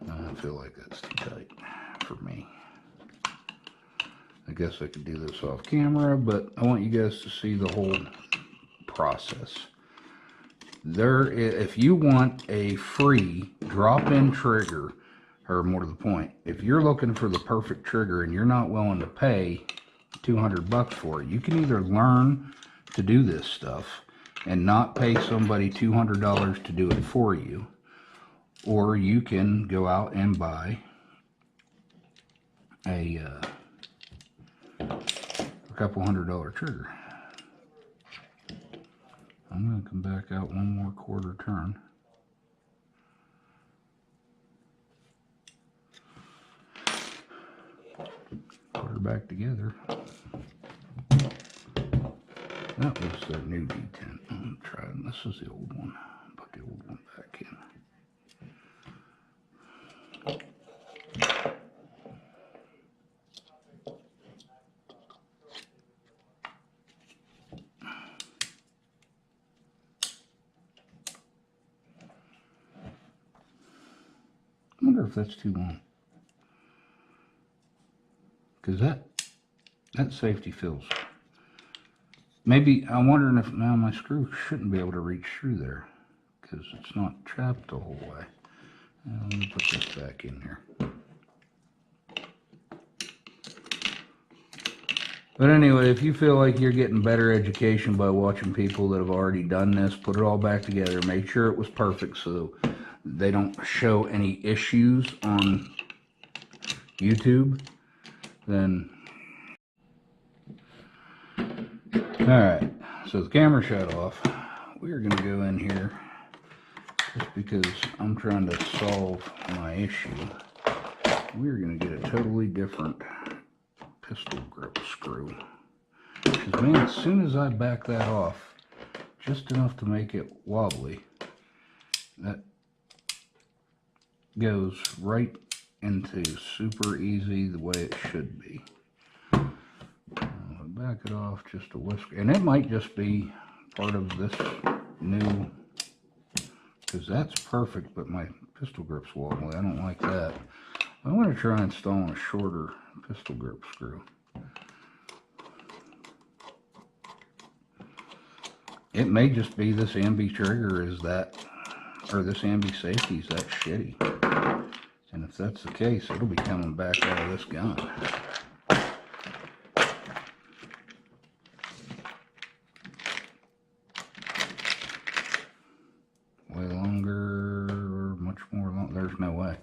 [SPEAKER 1] I feel like that's too tight for me. I guess I could do this off camera, but I want you guys to see the whole process. If you want a free drop-in trigger, or more to the point, if you're looking for the perfect trigger and you're not willing to pay $200 for it, you can either learn to do this stuff and not pay somebody $200 to do it for you, or you can go out and buy a couple $100 trigger. I'm going to come back out one more quarter turn. Put her back together. That was the new D10. I'm going to try it. This is the old one. Put the old one back in. I wonder if that's too long. Because that safety feels. Maybe I'm wondering if now my screw shouldn't be able to reach through there because it's not trapped the whole way. Let me put this back in here. But anyway, if you feel like you're getting better education by watching people that have already done this, put it all back together. Make sure it was perfect so they don't show any issues on YouTube. Then, alright, so the camera shut off. We're going to go in here just because I'm trying to solve my issue. We're going to get a totally different pistol grip screw. Because, man, as soon as I back that off, just enough to make it wobbly, that goes right into super easy the way it should be. I'll back it off just a whisker. And it might just be part of this new, because that's perfect, but my pistol grip's wobbly. I don't like that. I'm going to try installing a shorter pistol grip screw. It may just be this Ambi trigger is that, or this Ambi-safety is that shitty. And if that's the case, it'll be coming back out of this gun. Way longer, much more long. There's no way.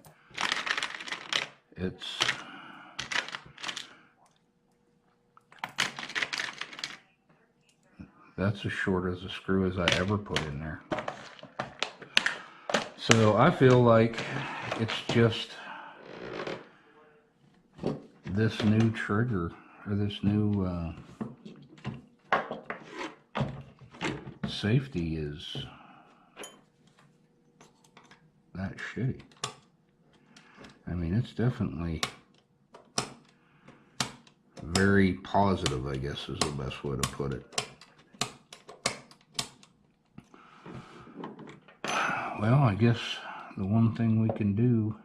[SPEAKER 1] That's as short as a screw as I ever put in there. So I feel like it's just this new trigger, or this new safety is that shitty. I mean, it's definitely very positive, I guess is the best way to put it. Well, I guess the one thing we can do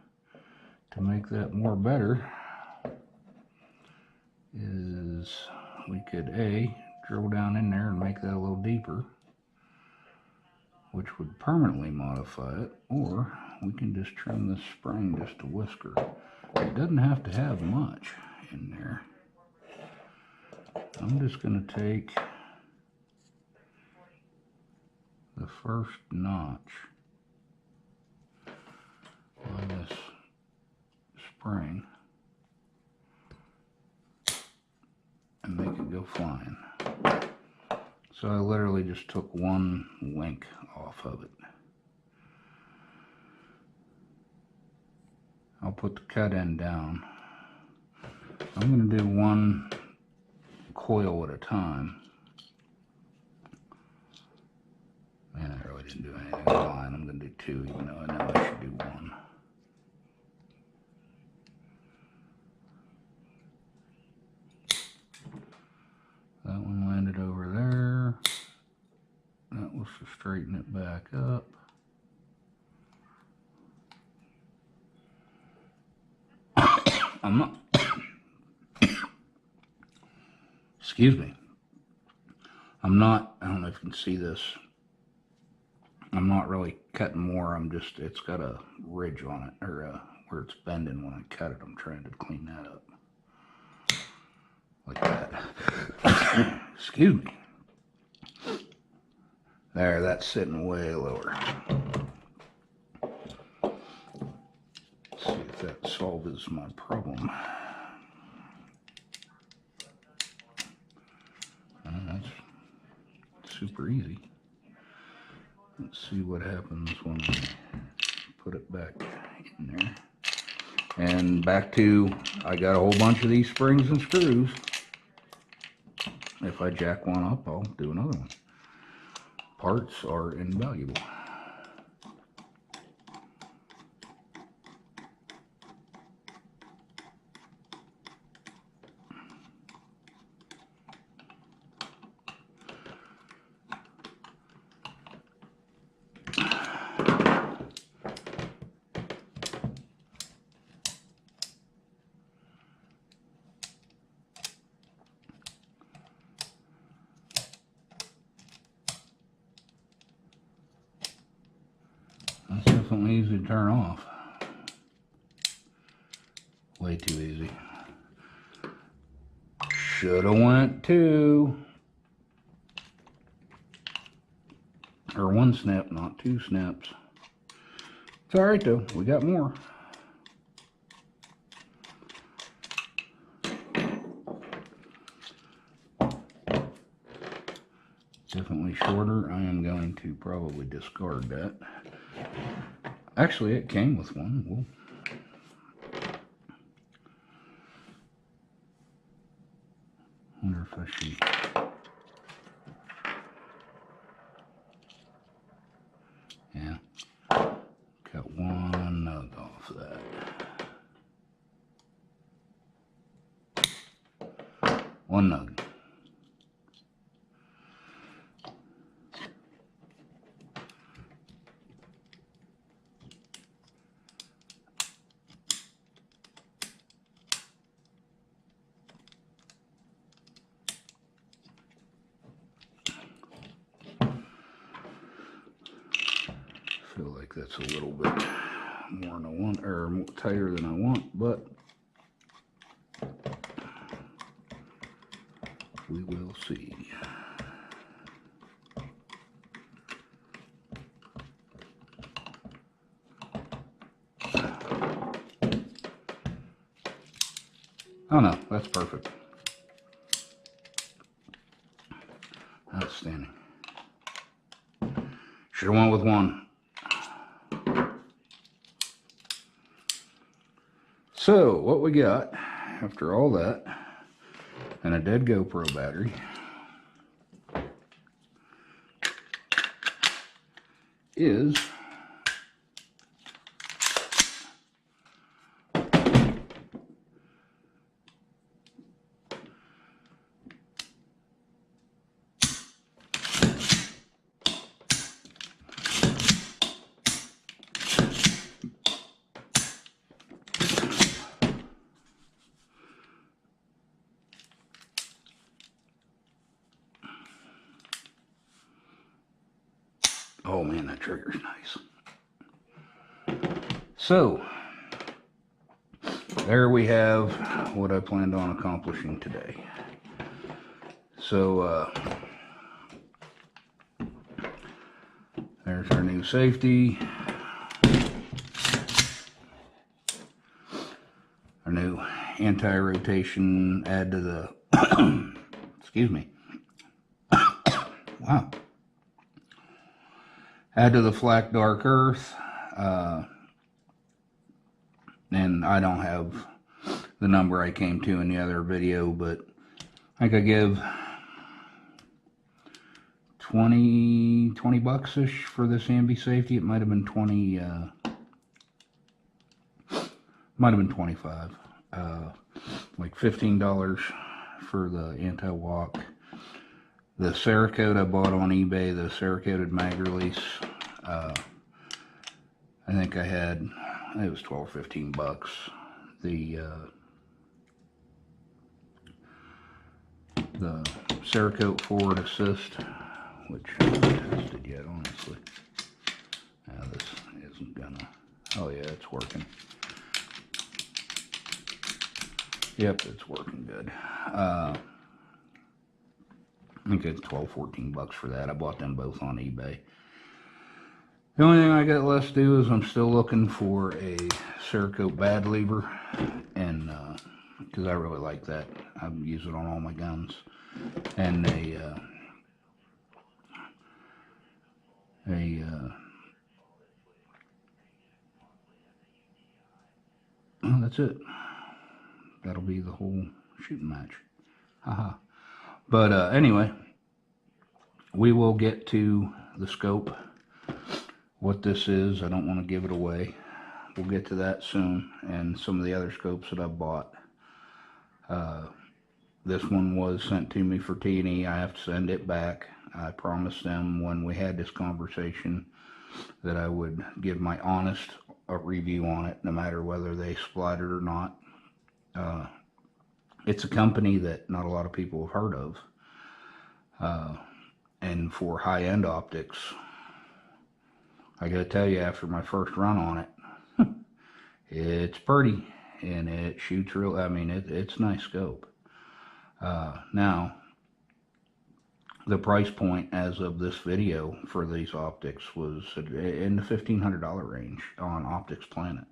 [SPEAKER 1] to make that more better is we could drill down in there and make that a little deeper, which would permanently modify it, or we can just trim this spring just a whisker. It doesn't have to have much in there. I'm just going to take the first notch on this spring and make it go flying. So I literally just took one link off of it. I'll put the cut end down. I'm going to do one coil at a time. Man, I really didn't do anything fine. I'm going to do two, even though I know I should do one. That one landed over there. That was to straighten it back up. I'm not, excuse me. I don't know if you can see this. I'm not really cutting more. It's got a ridge on it, or where it's bending when I cut it. I'm trying to clean that up. Like that. Excuse me. There, that's sitting way lower. Let's see if that solves my problem. That's super easy. Let's see what happens when I put it back in there. And back to, I got a whole bunch of these springs and screws. If I jack one up, I'll do another one. Parts are invaluable. That's definitely easy to turn off. Way too easy. Shoulda went two. Or one snip, not two snips. It's alright though, we got more. Definitely shorter. I am going to probably discard that. Actually, it came with one. Wonder if I should. Yeah. Cut one nug off of that. One nug. Feel like that's a little bit more than I want, or more tighter than I want, but we will see. Oh no, that's perfect. Outstanding. Should have went with one. So, what we got after all that, and a dead GoPro battery, is Man, that trigger's nice. So, there we have what I planned on accomplishing today. So, there's our new safety. Our new anti-rotation add to the, excuse me. Wow. Add to the flak dark earth. And I don't have the number I came to in the other video, but I think I give 20 bucks-ish for this Ambi-safety. It might have been 20, might have been 25. Like $15 for the anti-walk. The Paracord I bought on eBay, the Paracord mag release, I think I had, it was 12 or 15 bucks. The Paracord forward assist, which I haven't tested yet, honestly. Now this isn't gonna, oh yeah, it's working. Yep, it's working good. I think it's 12, 14 bucks for that. I bought them both on eBay. The only thing I got left to do is I'm still looking for a Paracord bad lever, and because I really like that. I use it on all my guns. And well, that's it. That'll be the whole shooting match. Haha. But anyway, we will get to the scope, what this is. I don't want to give it away. We'll get to that soon, and some of the other scopes that I've bought. This one was sent to me for T&E. I have to send it back. I promised them when we had this conversation that I would give my honest review on it, no matter whether they supplied it or not. It's a company that not a lot of people have heard of. And for high-end optics, I gotta tell you, after my first run on it, it's pretty, and it shoots real, I mean, it's nice scope. Now, the price point as of this video for these optics was in the $1,500 range on Optics Planet.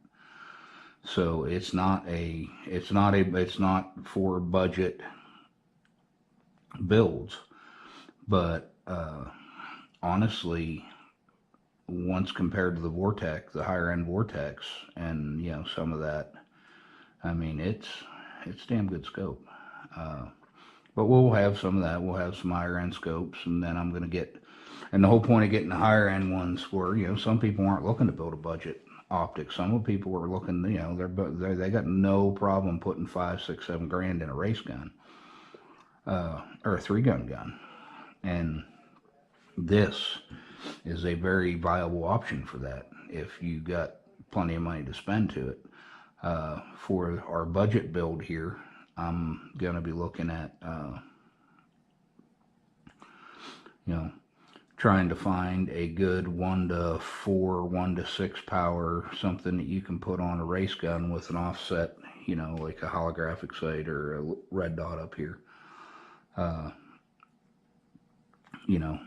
[SPEAKER 1] So it's not for budget builds, but honestly, once compared to the Vortex, the higher end Vortex, and you know, some of that, I mean, it's damn good scope. But we'll have some of that. We'll have some higher end scopes, and then I'm going to get, and the whole point of getting the higher end ones were, you know, some people aren't looking to build a budget optics. Some of people are looking, you know, they got no problem putting 5, 6, 7 grand in a race gun, or a 3-gun gun, and this is a very viable option for that if you got plenty of money to spend to it. For our budget build here, I'm gonna be looking at you know, trying to find a good 1 to 4, 1 to 6 power, something that you can put on a race gun with an offset, you know, like a holographic sight or a red dot up here. You know,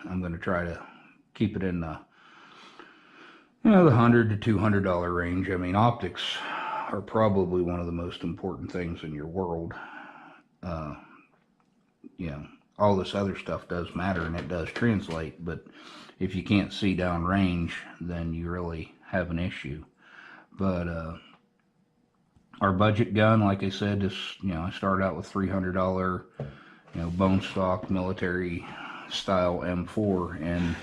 [SPEAKER 1] I'm going to try to keep it in the, you know, the $100 to $200 range. I mean, optics are probably one of the most important things in your world. You know, all this other stuff does matter and it does translate, but if you can't see down range, then you really have an issue. But our budget gun, like I said, is, you know, I started out with $300, you know, bone stock military style M4, and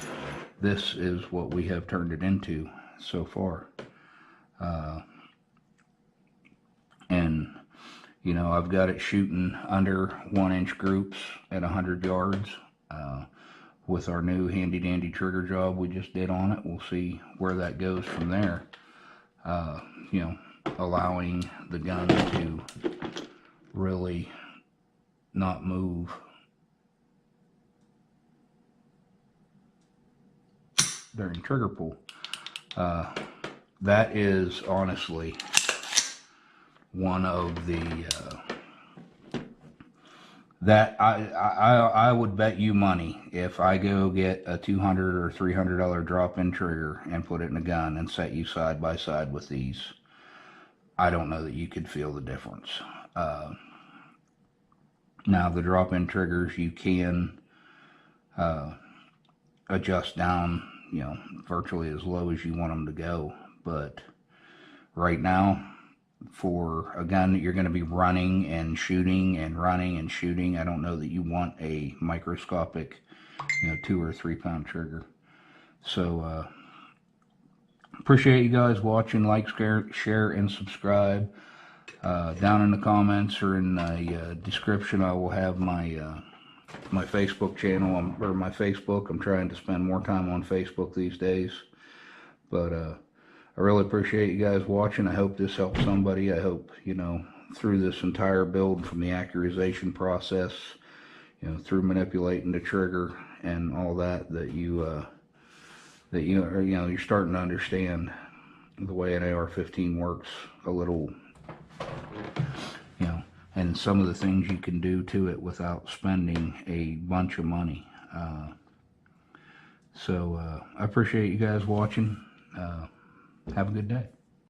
[SPEAKER 1] this is what we have turned it into so far. And you know, I've got it shooting under 1-inch groups at 100 yards. With our new handy dandy trigger job we just did on it, we'll see where that goes from there. You know, allowing the gun to really not move. during trigger pull. That is honestly one of the that I would bet you money if I go get a $200 or $300 drop-in trigger and put it in a gun and set you side by side with these, I don't know that you could feel the difference. Now the drop-in triggers, you can adjust down, you know, virtually as low as you want them to go, but right now, for a gun that you're going to be running and shooting and running and shooting, I don't know that you want a microscopic, you know, 2 or 3 pound trigger. So appreciate you guys watching. Like, share, and subscribe. Down in the comments or in the description, I will have my my Facebook channel, or my Facebook. I'm trying to spend more time on Facebook these days, but I really appreciate you guys watching. I hope this helps somebody. I hope, you know, through this entire build, from the accurization process, you know, through manipulating the trigger and all that, that you are, you know, you're starting to understand the way an AR-15 works a little, you know, and some of the things you can do to it without spending a bunch of money. So I appreciate you guys watching. Have a good day.